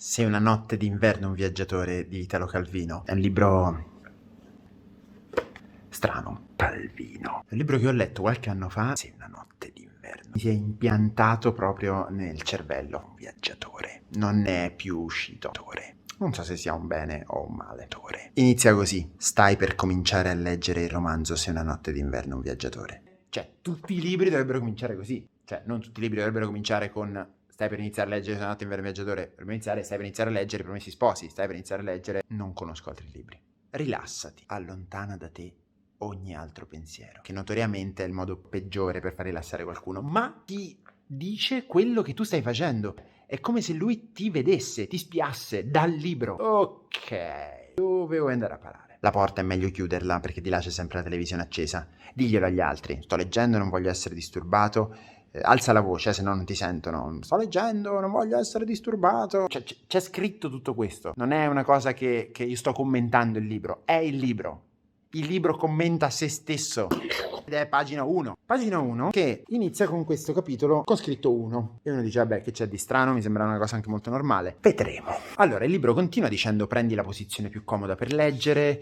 Se una notte d'inverno un viaggiatore di Italo Calvino. È un libro strano. Calvino. È un libro che ho letto qualche anno fa. Se una notte d'inverno. Mi si è impiantato proprio nel cervello. Un viaggiatore. Non ne è più uscito. Non so se sia un bene o un male. Inizia così. Stai per cominciare a leggere il romanzo Se una notte d'inverno un viaggiatore. Cioè, tutti i libri dovrebbero cominciare così. Cioè, non tutti i libri dovrebbero cominciare con stai per iniziare a leggere Se una notte d'inverno un viaggiatore. Stai per iniziare a leggere I Promessi Sposi. Stai per iniziare a leggere Non conosco altri libri. Rilassati. Allontana da te ogni altro pensiero. Che notoriamente è il modo peggiore per far rilassare qualcuno. Ma ti dice quello che tu stai facendo. È come se lui ti vedesse, ti spiasse dal libro. Ok, dove vuoi andare a parare? La porta è meglio chiuderla perché di là c'è sempre la televisione accesa. Diglielo agli altri. Sto leggendo, non voglio essere disturbato. Alza la voce, se no non ti sentono. Sto leggendo, non voglio essere disturbato. C'è scritto tutto questo. Non è una cosa che io sto commentando il libro. È il libro. Il libro commenta se stesso. Ed è pagina 1. Pagina 1 che inizia con questo capitolo con scritto 1. E uno dice, vabbè, che c'è di strano? Mi sembra una cosa anche molto normale. Vedremo. Allora, il libro continua dicendo, prendi la posizione più comoda per leggere,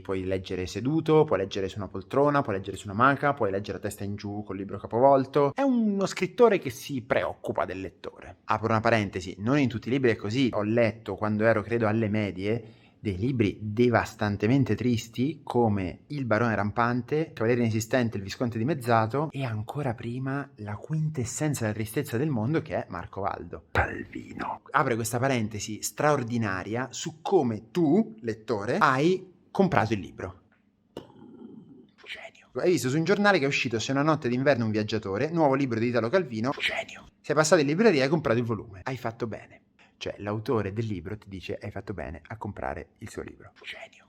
puoi leggere seduto, puoi leggere su una poltrona, puoi leggere su una maca, puoi leggere a testa in giù col libro capovolto. È uno scrittore che si preoccupa del lettore. Apro una parentesi, non in tutti i libri è così. Ho letto, quando ero credo alle medie, dei libri devastantemente tristi come Il barone rampante, Cavaliere inesistente, Il visconte dimezzato e ancora prima la quintessenza della tristezza del mondo che è Marco Valdo. Calvino. Apre questa parentesi straordinaria su come tu, lettore, hai comprato il libro. Genio. Hai visto su un giornale che è uscito Se una notte d'inverno un viaggiatore, nuovo libro di Italo Calvino. Genio. Sei passato in libreria e hai comprato il volume. Hai fatto bene. Cioè, l'autore del libro ti dice hai fatto bene a comprare il suo libro. Genio.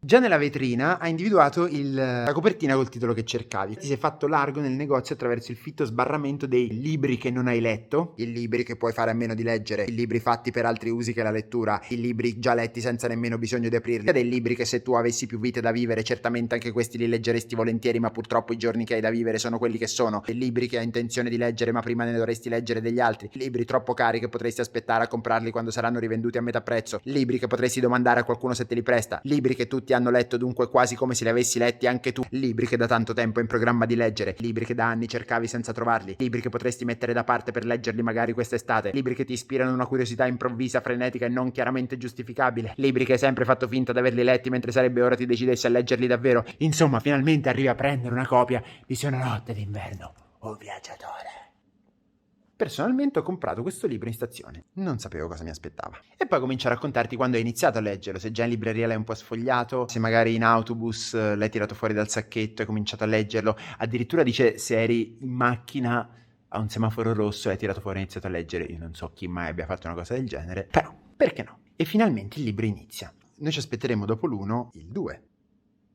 Già nella vetrina hai individuato la copertina col titolo che cercavi. Ti sei fatto largo nel negozio attraverso il fitto sbarramento dei libri che non hai letto, i libri che puoi fare a meno di leggere, i libri fatti per altri usi che la lettura, i libri già letti senza nemmeno bisogno di aprirli, dei libri che se tu avessi più vite da vivere certamente anche questi li leggeresti volentieri, ma purtroppo i giorni che hai da vivere sono quelli che sono, i libri che hai intenzione di leggere ma prima ne dovresti leggere degli altri, libri troppo cari che potresti aspettare a comprarli quando saranno rivenduti a metà prezzo, libri che potresti domandare a qualcuno se te li presta, libri che tutti hanno letto dunque quasi come se li avessi letti anche tu, libri che da tanto tempo hai in programma di leggere, libri che da anni cercavi senza trovarli, libri che potresti mettere da parte per leggerli magari quest'estate, libri che ti ispirano una curiosità improvvisa, frenetica e non chiaramente giustificabile, libri che hai sempre fatto finta di averli letti mentre sarebbe ora ti decidessi a leggerli davvero. Insomma, finalmente arrivi a prendere una copia di Se una notte d'inverno un viaggiatore. Personalmente ho comprato questo libro in stazione, non sapevo cosa mi aspettava. E poi comincio a raccontarti quando hai iniziato a leggerlo, se già in libreria l'hai un po' sfogliato, se magari in autobus l'hai tirato fuori dal sacchetto e hai cominciato a leggerlo, addirittura dice se eri in macchina a un semaforo rosso e hai tirato fuori e hai iniziato a leggere, io non so chi mai abbia fatto una cosa del genere, però perché no? E finalmente il libro inizia. Noi ci aspetteremo dopo l'1 il 2.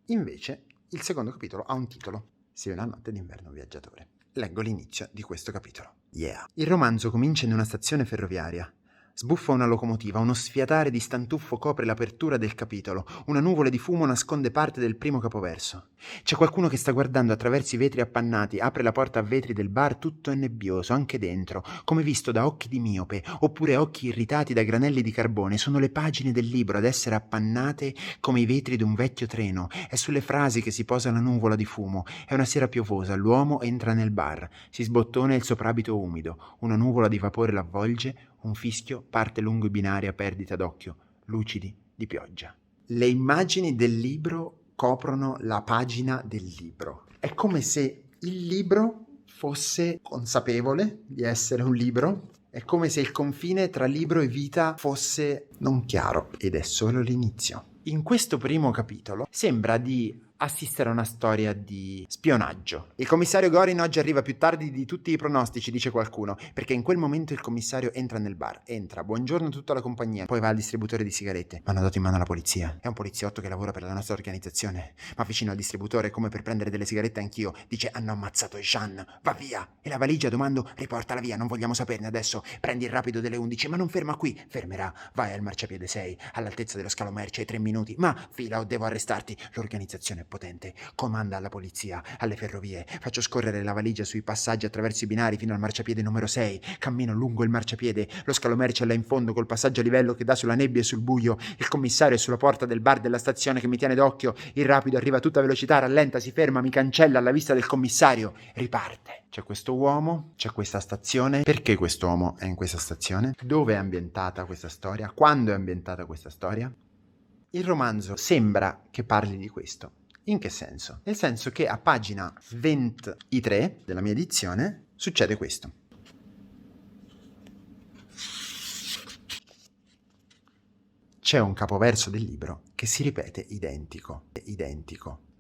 Invece il secondo capitolo ha un titolo, Se una notte d'inverno un viaggiatore. Leggo l'inizio di questo capitolo. Yeah. Il romanzo comincia in una stazione ferroviaria. Sbuffa una locomotiva, uno sfiatare di stantuffo copre l'apertura del capitolo, una nuvola di fumo nasconde parte del primo capoverso. C'è qualcuno che sta guardando attraverso i vetri appannati, apre la porta a vetri del bar, tutto è nebbioso, anche dentro, come visto da occhi di miope, oppure occhi irritati da granelli di carbone. Sono le pagine del libro ad essere appannate come i vetri di un vecchio treno, è sulle frasi che si posa la nuvola di fumo. È una sera piovosa, l'uomo entra nel bar, si sbottona il soprabito umido, una nuvola di vapore l'avvolge, un fischio parte lungo i binari a perdita d'occhio, lucidi di pioggia. Le immagini del libro coprono la pagina del libro. È come se il libro fosse consapevole di essere un libro. È come se il confine tra libro e vita fosse non chiaro. Ed è solo l'inizio. In questo primo capitolo sembra di assistere a una storia di spionaggio. Il commissario Gorin oggi arriva più tardi di tutti i pronostici, dice qualcuno, perché in quel momento il commissario entra nel bar. Entra, buongiorno a tutta la compagnia, poi va al distributore di sigarette. M'hanno dato in mano alla polizia. È un poliziotto che lavora per la nostra organizzazione. Ma vicino al distributore, come per prendere delle sigarette anch'io, dice hanno ammazzato Jean, va via. E la valigia, domando, riportala via, non vogliamo saperne adesso. Prendi il rapido delle 11, ma non ferma qui. Fermerà, vai al marciapiede 6, all'altezza dello scalo merci ai 3 minuti. Ma fila o devo arrestarti. L'organizzazione potente. Comanda alla polizia, alle ferrovie. Faccio scorrere la valigia sui passaggi attraverso i binari fino al marciapiede numero 6. Cammino lungo il marciapiede. Lo scalo merci è là in fondo col passaggio a livello che dà sulla nebbia e sul buio. Il commissario è sulla porta del bar della stazione che mi tiene d'occhio. Il rapido arriva a tutta velocità, rallenta, si ferma, mi cancella alla vista del commissario. Riparte. C'è questo uomo, c'è questa stazione. Perché questo uomo è in questa stazione? Dove è ambientata questa storia? Quando è ambientata questa storia? Il romanzo sembra che parli di questo. In che senso? Nel senso che a pagina 23 della mia edizione succede questo. C'è un capoverso del libro che si ripete identico.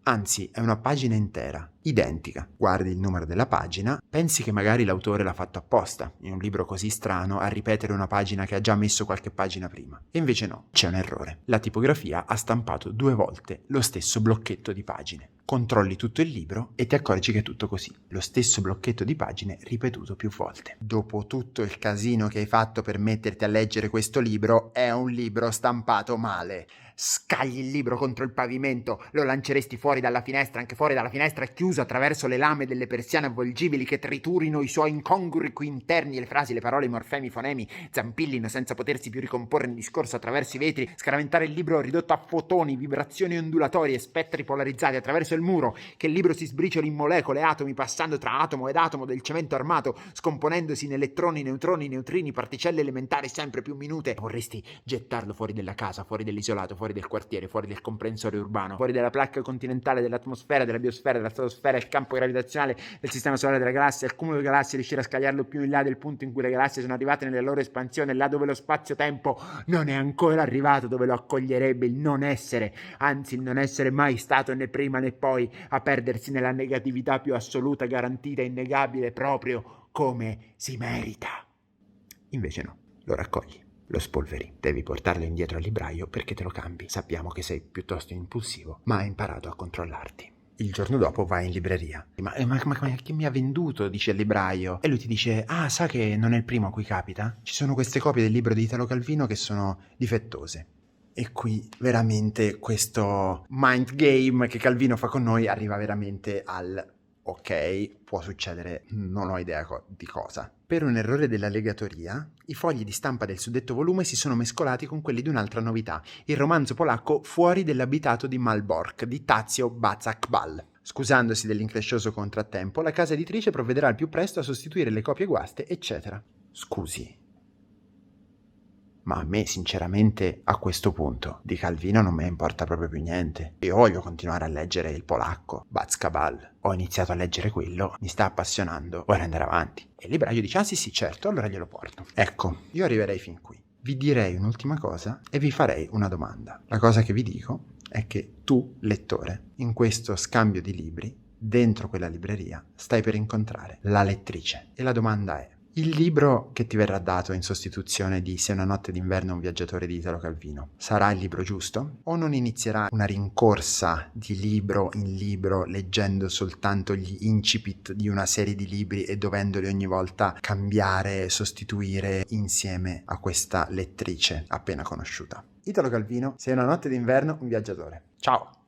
Anzi, è una pagina intera, identica. Guardi il numero della pagina, pensi che magari l'autore l'ha fatto apposta, in un libro così strano, a ripetere una pagina che ha già messo qualche pagina prima. E invece no, c'è un errore. La tipografia ha stampato 2 volte lo stesso blocchetto di pagine. Controlli tutto il libro e ti accorgi che è tutto così. Lo stesso blocchetto di pagine ripetuto più volte. Dopo tutto il casino che hai fatto per metterti a leggere questo libro, è un libro stampato male. Scagli il libro contro il pavimento, lo lanceresti fuori dalla finestra, anche fuori dalla finestra chiusa attraverso le lame delle persiane avvolgibili che triturino i suoi incongrui interni, le frasi, le parole, i morfemi, i fonemi, zampillino senza potersi più ricomporre in discorso attraverso i vetri, scaraventare il libro ridotto a fotoni, vibrazioni ondulatorie, spettri polarizzati attraverso il muro, che il libro si sbricioli in molecole, atomi, passando tra atomo ed atomo del cemento armato, scomponendosi in elettroni, neutroni, neutrini, particelle elementari sempre più minute. Vorresti gettarlo fuori della casa, fuori dell'isolato, fuori del quartiere, fuori del comprensorio urbano, fuori dalla placca continentale, dell'atmosfera, della biosfera, della stratosfera, il campo gravitazionale del sistema solare della galassia, il cumulo di galassie, riuscire a scagliarlo più in là del punto in cui le galassie sono arrivate nella loro espansione, là dove lo spazio-tempo non è ancora arrivato, dove lo accoglierebbe il non essere, anzi il non essere mai stato né prima né poi, a perdersi nella negatività più assoluta, garantita, innegabile, proprio come si merita. Invece no, lo raccogli. Lo spolveri, devi portarlo indietro al libraio perché te lo cambi. Sappiamo che sei piuttosto impulsivo, ma hai imparato a controllarti. Il giorno dopo vai in libreria. Ma chi mi ha venduto? Dice il libraio. E lui ti dice, sa che non è il primo a cui capita? Ci sono queste copie del libro di Italo Calvino che sono difettose. E qui veramente questo mind game che Calvino fa con noi arriva veramente al... Ok, può succedere, non ho idea di cosa. Per un errore della legatoria, i fogli di stampa del suddetto volume si sono mescolati con quelli di un'altra novità, il romanzo polacco Fuori dell'abitato di Malbork di Tadzio Bacak-Bal. Scusandosi dell'increscioso contrattempo, la casa editrice provvederà al più presto a sostituire le copie guaste, eccetera. Scusi, ma a me sinceramente a questo punto di Calvino non me ne importa proprio più niente. Io voglio continuare a leggere il polacco, Bacak-Bal. Ho iniziato a leggere quello, mi sta appassionando, vorrei andare avanti. E il libraio dice, sì certo, allora glielo porto. Ecco, io arriverei fin qui. Vi direi un'ultima cosa e vi farei una domanda. La cosa che vi dico è che tu, lettore, in questo scambio di libri, dentro quella libreria, stai per incontrare la lettrice. E la domanda è, il libro che ti verrà dato in sostituzione di Se una notte d'inverno un viaggiatore di Italo Calvino sarà il libro giusto? O non inizierà una rincorsa di libro in libro leggendo soltanto gli incipit di una serie di libri e dovendoli ogni volta cambiare, sostituire insieme a questa lettrice appena conosciuta? Italo Calvino, Se una notte d'inverno un viaggiatore. Ciao!